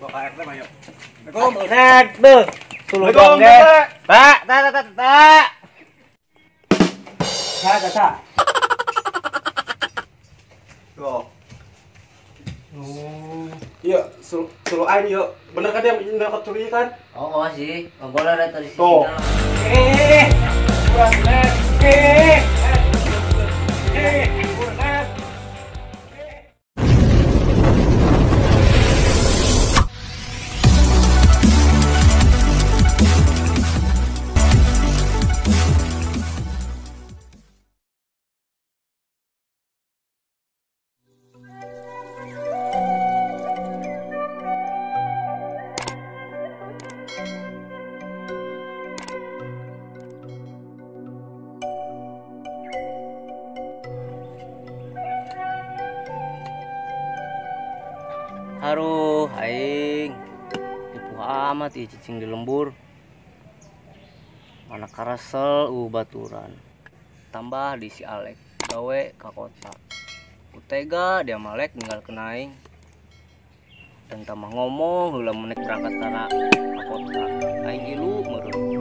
KRT mah yuk. Assalamualaikum. Nek, deh. Suluh dong deh. Tak. Tak. Loh. Iya, suruh aing yuk. Bener kan dia mendapat curi kan? Oh sih, ngobrol ada tadi sini. Tuh. Haruh, aing tipu amat ieu cicing di lembur. Mana karasel baturan. Tambah di si Alek gawe ka kota. Utega dia malek ninggal kena aing. Dan tambah ngomong heula menek berangkat kana ka kota. Aing ilu meureun.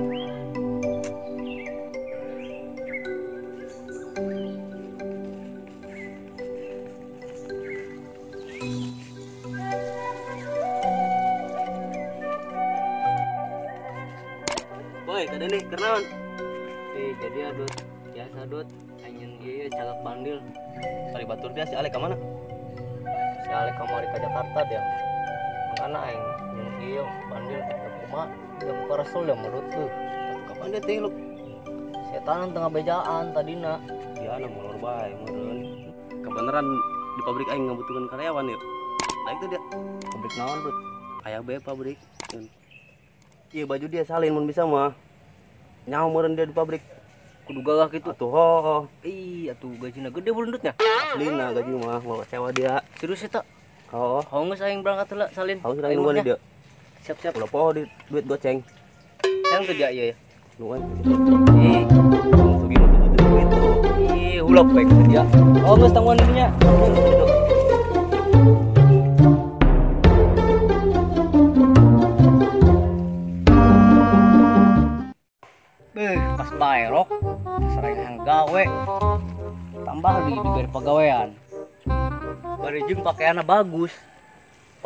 Boy, kada nih kenaon? Jadi adut, biasa adut, anjeun ieu cagak bandil. Kali batur dia si Alek ka mana? Si Alek kamari ka Jakarta dia. Mangana aing jeung ieu bandil ka kumaha? Da muka rasul ya menurut tuh. Kapan dia teh lu? Setan tengah bejaan tadina. Ya anu molor bae meureun. Kebeneran di pabrik aing ngabutuhkeun karyawan yuk. Nah itu dia. Pabrik naon, Dut? Aya bae pabrik. Iya baju dia salin mun bisa mah. Nyaho meureun dia di pabrik. Kudu gagah kitu. Atuh ho. Ih, atuh gajina gede bulundutnya. Aslina gaji mah mau sewa dia. Serius eta? Oh. Geus aing berangkat heula salin. Haus urang nungguan dia. Siap-siap. Ulah poho di duit goceng. Yang teh dia ieu ya. Nuan. Ih, Sugi mah tuh duit tuh. ih hulap bae ke dia. Geus tangguhan dinya. Pas baerok sereng gawe tambah diberi pegawaian bari jeung pakaianna bagus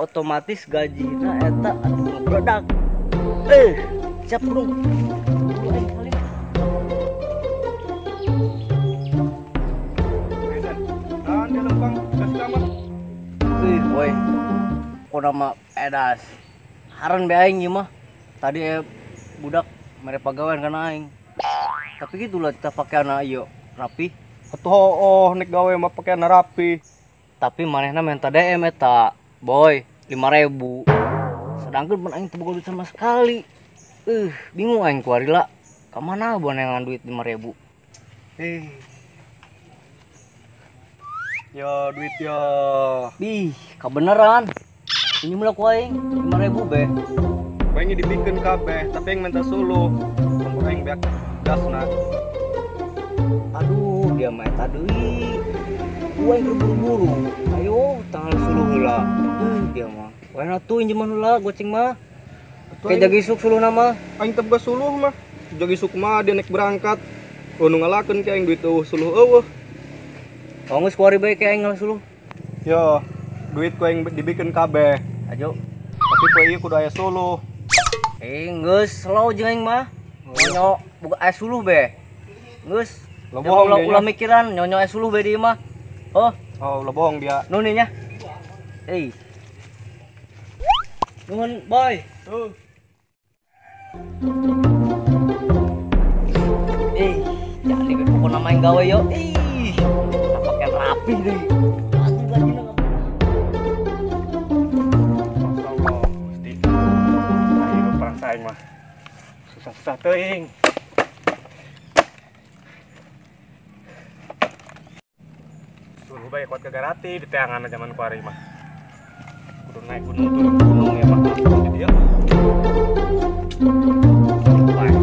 otomatis gajina eta atuh ngebredak siap dong Dia lempang kasih kamar. woi kona mah edas haran be aing ieu mah tadi budak mere pegawaian kana aing. Tapi gitulah kita pakaian ieu rapi. Atuh nek gawe mah pakaian rapi. Tapi manehna minta DM eta, boy, 5.000. Sedangkan mun aing teu boga duit sama sekali. Bingung aing kuarila. Ka mana bonengan duit 5.000? Ya duit ya. Ih, kebeneran. Ini mah ku aing 5.000 be. Bae dibikin kabeh, tapi yang minta suluh. Nomor aing beak gasna. Aduh, dia mah eta deui. Ku aing buru-buru. Ayo, tanggal suluh heula. Dia mah. Wae atuh injeman heula goceng mah. Kayak jagi isuk suluh nama. Aing teu boga suluh mah. Jagi isuk mah dia nek berangkat. Nu ngalakeun ke aing duit suluh eueuh. Geus kuari bae ke aing suluh. Yo, duit ku aing dibikin kabeh. Ajo. Tapi ku ieu kudu aya suluh. Geus slow jeung aing mah. Nyonyo boga aya suluh be. Geus. Lo bohong dia. Ulah mikiran nyonyo aya suluh be di mah. Oh, lo bohong dia. nu nih nya. Nuhun, boy. Jangan dikit pokoknya main gawe yo. Pakai rapi deh. Aduh gajina enggak pernah. Masyaallah, Gusti. Ayo perang saing mah. Susah-susah teuing. Suruh bae kuat kegarati di teangan zaman kuari mah. Kudu naik gunung turun gunung ya mah. Jadi ya. Baik.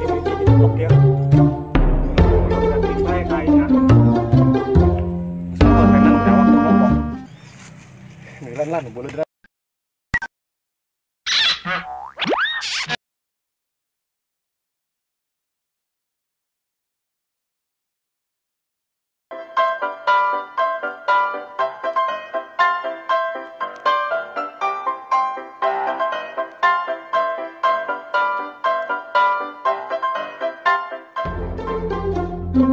Ini jadi blok ya. Kalau berarti baik kayaknya. Misalnya pengen jawab ngomong. Milan lah boleh Parang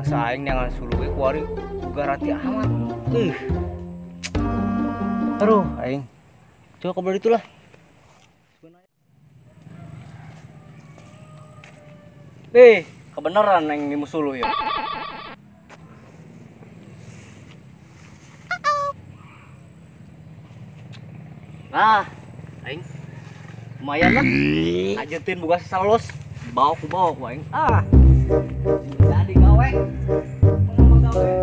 saing dengan suluwe kuari garati amat. Aduh, aing. Coba kabar itulah. Kebenaran yang ini musuluh ya. Nah, aing. Lumayan lah. Ajetin buka salos. Bawa ku aing. Jadi gawe. Ngomong gawe.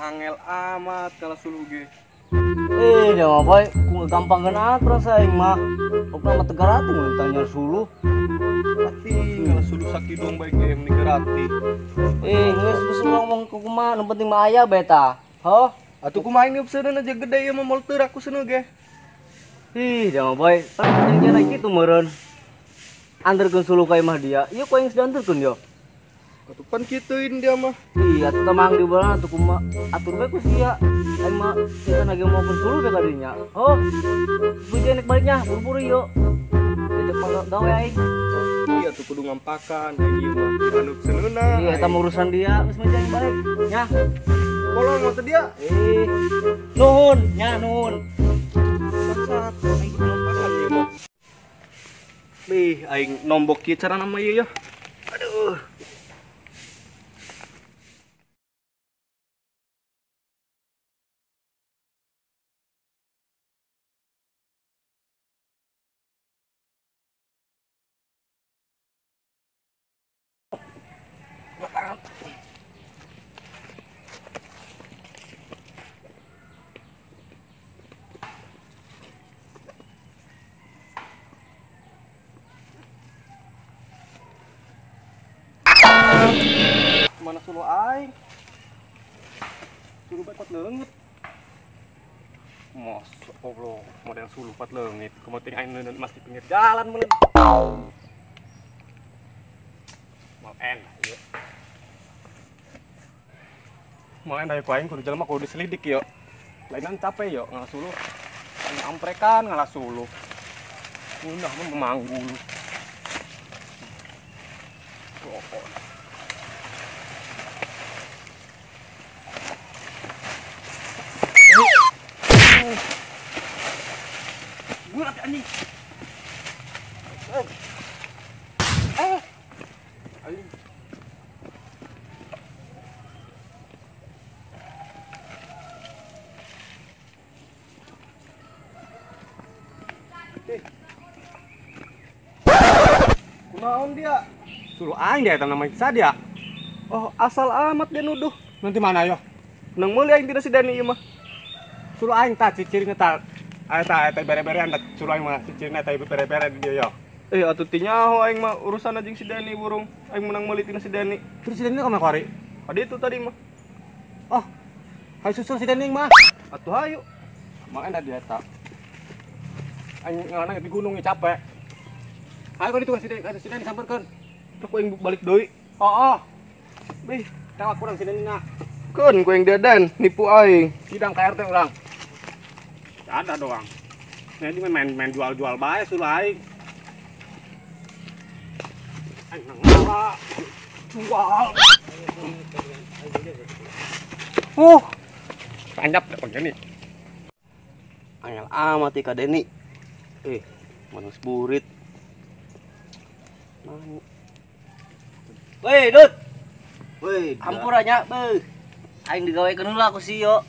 Angel amat kalau suluh ge. Jangan boy, ku gampang kena terus aing mah. Pokoknya mah tegarati mun tanya suluh. Tapi kalau suluh sakit dong baik game nigerati. Geus ngomong ku kumaha, nu penting mah aya beta. Heuh, Atuh kumaha ini upseureun aja gede ya mah moal teu aku seuneu ge. Jangan boy, pan jangan kitu meureun. Anterkeun suluh ka imah dia. Ieu ku aing sedanterkeun yo. Atuh pan kituin dia mah. Atuh tamang di bulan atuh kumaha atur bae ku sia. Aing mah kita lagi mau suluh ka dinya. Oh, bujeu nek baliknya buru-buru yo. Diajak mah gawe aing. Iya tuh kudu ngampakan aing mah anu seuneuna. Eta mah urusan dia, geus mah jangan balik. Nya. Kolong mah teh dia. Nuhun, nya nuhun. Saat aing kudu ngampakan ieu mah. Aing nombok kieu cara nama ieu ya. Aduh. Mana suluh aing? Suluh pat leungit. Masya Allah, model suluh pat leungit. Kemudian aing masih pinggir jalan meuleun. Mal enak ieu. Mal enak ku aing kudu jelema kudu diselidik yo. Lainan capek yo ngalah suluh. Amprekan ngalah suluh. Munah mah memanggul. Rokok. Gurat anjing. Anjing. Kunaon dia? Suruh aing dia eta namanya sadia. Oh, asal amat dia nuduh. Nanti mana yo? Nang meuli aing tidak sidani ieu mah. Suruh aing tah cicirina tah. Eta bere-bere anda suruh aing mah cicirina tah bere-bere di dia yo. Atuh ti nyaho aing mah urusan anjing si Dani burung. Aing menang meuli tina si Dani. Terus si Dani ka mana kari? Adi itu tadi mah. Oh. Hayu susul si Dani mah. Atuh hayu. Makanya dia eta. Aing ngana di gunung capek. Ayo kan itu si Dani samperkeun. Terus ku aing balik deui. Oh. Bih, tawak kurang si Dani na. Keun ku aing dadan nipu aing. Sidang KRT urang. Ada doang. Nah ini main jual-jual bae suruh aing. Aing nang ngalah. Jual. Tanjap dah begini. Angel amat ka Deni. Manas burit. Weh, Dut. Woi, Ampurannya, beuh. Aing digawekeun heula ku si yo.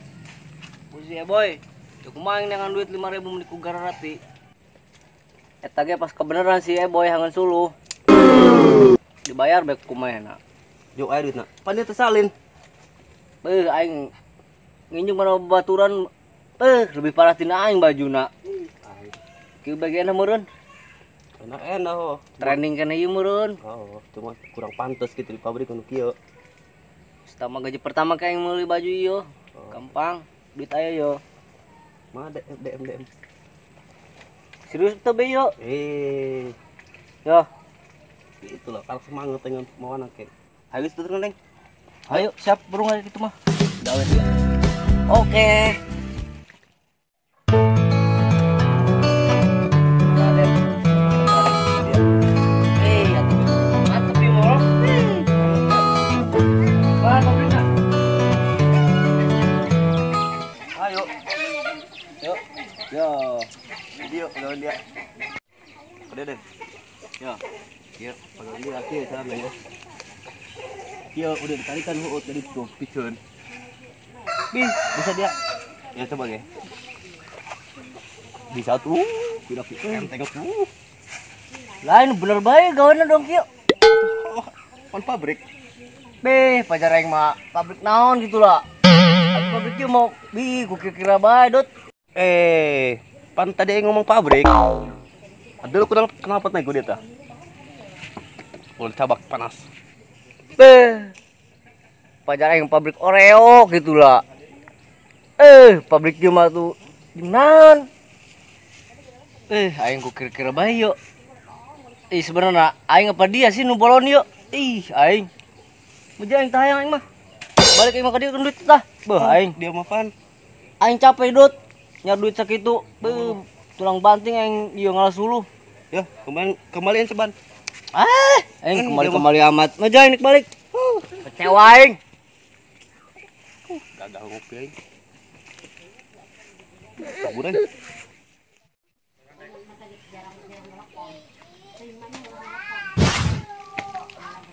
Ku si boy. Cuk main dengan duit 5.000 meni ku Gararati. Eta ge pas kebeneran si boy hangeun suluh. Dibayar bae ku kumaha. Juk aya duitna. Pan dia tersalin. Beuh aing nginjung mana baturan lebih parah tina aing bajuna. Kieu bagianna meureun. Enak oh. Training kana ieu meureun. Oh, cuma kurang pantas gitu di pabrik anu kieu. Pertama gaji pertama kayak yang meuli baju ieu. Gampang, duit aya yo. Mah DM. Serius teu be yo. Yo, Itulah kalau semangat dengan mau anak ke. Ayo tuh Neng. ayo siap burung aja gitu mah. Gawe dia. Oke. Ayo. Yuk. Yo. Video kalau dia. Udah deh. Yo. Iya, kalau dia kieu cara ya. Kieu udah ditarikan huut dari tuh piceun. Bisa dia. Ya coba ge. Bisa tuh. Tidak enteng tuh. Lain bener bae gaweana dong kieu. Oh, on pabrik. Beh, pacar aing mah pabrik naon gitu lah. Pabrik kieu mau ku kira bae dot. Pan tadi yang ngomong pabrik. Aduh, kenapa naik gue dia tah? Boleh cabak panas. Beh, pacar aing pabrik Oreo gitu lah. Pabrik kieu mah tuh gimana? Aing ku kira bae yo. Sebenarnya aing apa dia sih nu bolon yo? Aing. Muja aing tayang aing mah. Balik aing mah ka dieu duit tah. Beuh aing. Dia mah pan. Aing capek dot. Nyar duit sakitu. Tulang banting aing ieu ngalas suluh. Ya, kembalian seban. Aing kembali amat. Muja aing balik. Kecewa aing. Gagal ngopi aing. Saburan.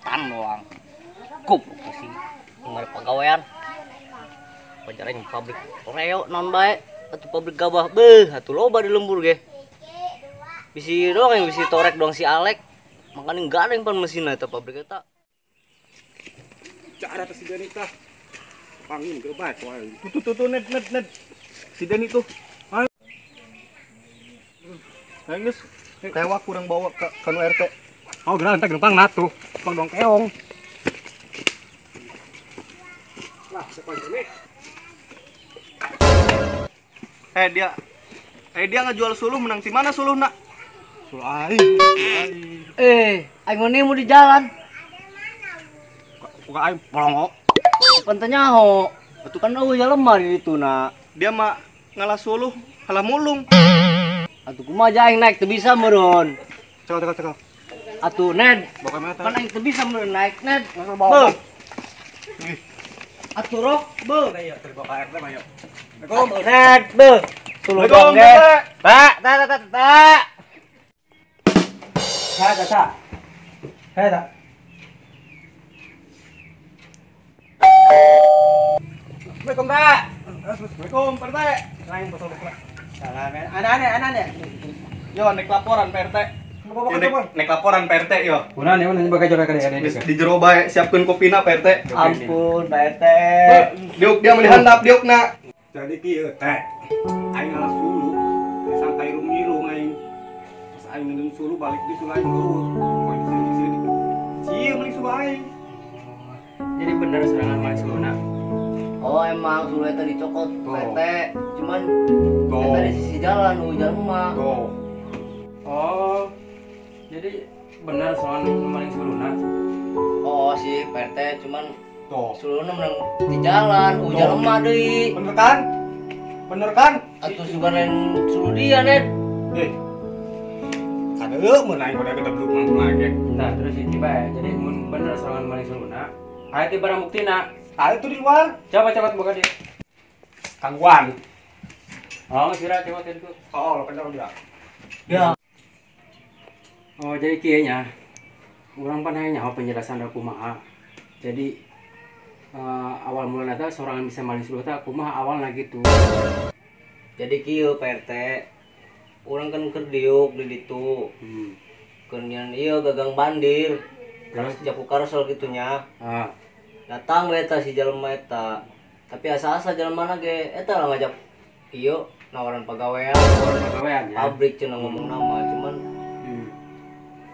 Tan doang. Kup sih. Ngare pagawean. Pacar aing pabrik Oreo non bae. Atuh pabrik gabah. Atuh loba di lembur ge. Bisi doang yang bisi torek doang si Alek. Makanya enggak ada yang pan mesin eta pabrik eta. Cara si Deni tah. Pangin ke bae wae. Tuh net. Si Deni tuh. Ayo. Geus tewa kurang bawa ke kanu RT. Oh, geura entek numpang natu. Pang dong keong. Lah, sepan ini. Dia ngejual suluh menang di mana suluh nak? Suluh aing. Aing mau di jalan. Buka aing polongo. Pentenya ho. Atuh kan eueuh lemah di ditu na. Dia mah ngalah suluh, halah mulung. Atuh kumaha aing naik teu bisa meureun. Cekal. Atuh Ned, Bawa mata. kan aing teu bisa meureun naik Ned. Beuh. Atuh rok, beuh. Ayo, terbawa ke RT mah yuk. Ned, beuh. Tuluh dong ge. Tak. Assalamualaikum, Pak. Assalamualaikum, Pak RT. Lain betul. Ana. Yo, naik laporan Pak RT. Naik laporan Pak RT yo. Kunaon ya nanya bagai jaga kada Di jero bae siapkeun kopina Pak RT. Ampun, Pak RT. Dia mau dihandap diukna. Jadi kieu teh. Aing ngalah sulu. Disangka irung-irung aing. Pas aing ngeun sulu balik di sulu aing luhur. Poe di sini. Cie meuli sulu aing. jadi bener serangan manis luna. Oh emang sulu eta dicokot Pak RT. Cuman Tuh. eta di sisi jalan, hujan mah. Tuh. Oh, jadi bener soal manis luna. Oh si Pak RT cuman Tuh. suluna menang di jalan, hujan Tuh. lemah deui. Bener kan? Atuh sugan lain sulu dia, Ned. Kadeu mun aing pada kita belum lagi. Nah terus ini bae, jadi mun bener serangan manis luna. Aya ti barang buktina. Itu di luar. Coba buka dia. Kangguan. Oh, sira coba itu. Oh, lo kencang dia. Ya. Oh, jadi kieu nya. Urang pan hayang nyaho penjelasan da kumaha. Jadi awal mulanya teh sorangan bisa maling suluh teh kumaha awalnya gitu. Jadi kieu Pak RT. Urang kan keur diuk di ditu. Keunian ieu gagang bandir. Terus japu karsel gitunya. Datang we eta si jelema eta. Tapi asa-asa jelemana ge eta lah ngajak ieu nawaran pagawean. Pagawean ya. Pabrik cenah ngomong nama cuman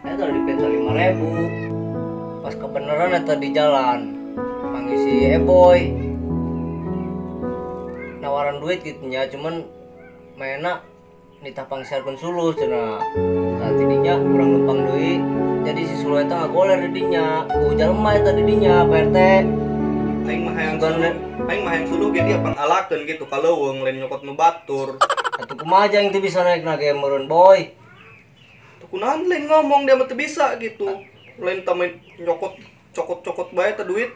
eta dipenta 5.000. Pas kebenaran eta di jalan panggil si Eboy nawaran duit gitunya cuman mainna ditapang siarkeun suluh cenah. Saat didinya kurang numpang deui jadi si suluh eta ngagoler di dinya. Jalema eta di dinya Pak RT. Aing mah hayang suluh ge dia pangalakeun gitu kaleuweung lain nyokot nu batur. Atuh kumaha aja yang teu bisa naik ge meureun boy. Tuh kunaon lain ngomong dia mah teu bisa gitu. Lain tamai nyokot cokot-cokot bae teh duit.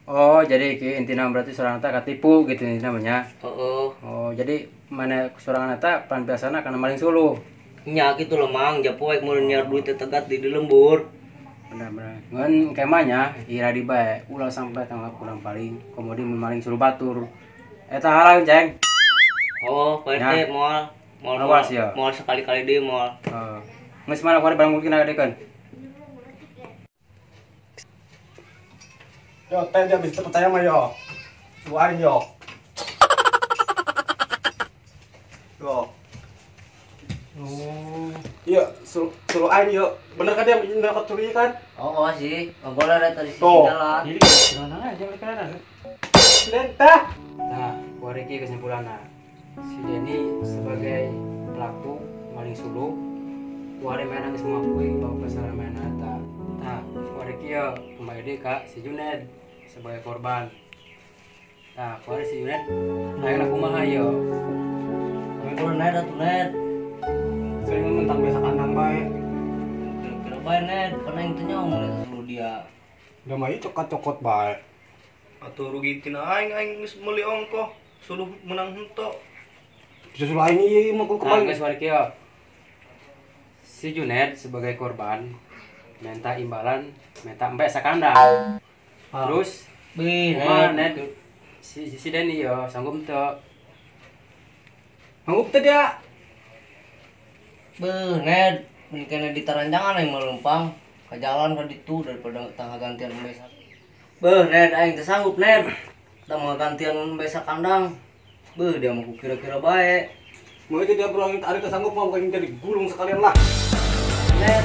Oh, jadi intina berarti sorangan teh katipu gitu namanya. Heeh. Oh, jadi mana sorangan eta pan biasana kana maling suluh. Nya gitu loh mang, japoek meureun nyaur duit teh tegat di lembur. Benar-benar. Ngan kemanya ira di bae ulah sampai tanggal kurang paling komodi maling suluh batur. Eta halang ceng. Oh, Pak RT moal Awas ya. moal sekali-kali deui moal. Geus mana kuari barang mungkin ngadekeun. Yo, teh dia bisa percaya mah yo. Lu aing yo. Yo. Iya, suruh aing yo. Bener kan dia nyokot curi kan? Oh, sih. Ngobrol eta di sisi Tuh. jalan. Jadi mana aja mereka. Lentah. Nah, kuari ki kesimpulanna. Si Denny sebagai pelaku maling suluh kuari mainan geus mengakui bahwa kesalahan mainan eta. Nah, kuari ki ya kembali deui ka si Juned sebagai korban. Nah, kuari si Juned ayeuna kumaha yo? Ngobrol ned atuh ned. Sering mentang biasa kandang bae. Kira-kira bae ned, karena yang teu nyaung eta suruh dia. Da mah ieu cokot-cokot bae. Atuh rugi tina aing geus meuli ongkoh. Suluh menang henteu. Bisa suruh aing ieu mah Nah, kembali. geus kuari ki yo. Si Juned sebagai korban minta imbalan, minta empe sakandang. Terus kumaha Ned? Si Denny yo sanggup teu? Sanggup teh dia. Beuh, Ned, mun kena di taranjangan aing melumpang ka jalan ka ditu daripada tangga gantian besak. Beuh, Ned, aing teu sanggup, Ned. Tangga gantian besak kandang. Beuh, dia mah kira-kira bae. Mau itu dia pulang ari teh sanggup mau kayak jadi gulung sekalian lah. Ned,